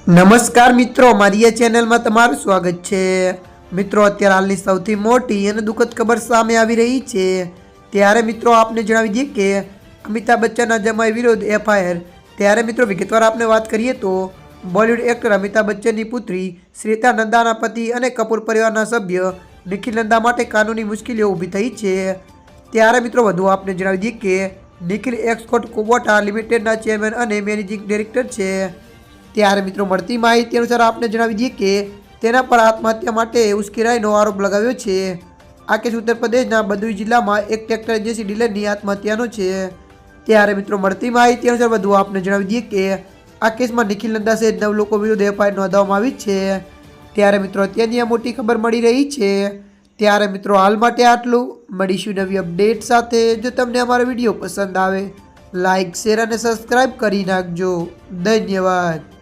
નમસ્કાર મિત્રો, મારી આ ચેનલમાં તમારું સ્વાગત છે। મિત્રો, અત્યારે હાલની સૌથી મોટી અને દુઃખદ ખબર સામે આવી રહી છે। ત્યારે મિત્રો આપને જણાવી દઈએ કે અમિતાભ બચ્ચનના જમાઈ વિરુદ્ધ એફઆઈઆર। ત્યારે મિત્રો વિગતવાર આપને વાત કરીએ તો બોલિવૂડ એક્ટર અમિતાભ બચ્ચનની પુત્રી શ્વેતા નંદાના પતિ અને કપૂર પરિવારના સભ્ય નિખિલ નંદા માટે કાનૂની મુશ્કેલીઓ ઊભી થઈ છે। ત્યારે મિત્રો વધુ આપને જણાવી દઈએ કે નિખિલ એક્સકોટ કુબોટા લિમિટેડના ચેરમેન અને મેનેજિંગ ડાયરેક્ટર છે। ત્યારે મિત્રો મળતી માહિતી અનુસાર આપને જણાવી દઈએ કે તેના પર આત્મહત્યા માટે ઉશ્કેરાઈનો આરોપ લગાવ્યો છે। આ કેસ ઉત્તર પ્રદેશના બદુઈ જિલ્લામાં એક ટ્રેક્ટર એજન્સી ડીલરની આત્મહત્યાનો છે। ત્યારે મિત્રો મળતી માહિતી અનુસાર વધુ આપને જણાવી દઈએ કે આ કેસમાં નિખિલ નંદા સહિત 9 લોકો વિરુદ્ધ એફઆઈઆર નોંધવામાં આવી છે। ત્યારે મિત્રો અત્યારની આ મોટી ખબર મળી રહી છે। ત્યારે મિત્રો હાલ માટે આટલું, મળીશું નવી અપડેટ સાથે। જો તમને અમારો વિડીયો પસંદ આવે લાઇક, શેર અને સબસ્ક્રાઈબ કરી નાખજો। ધન્યવાદ।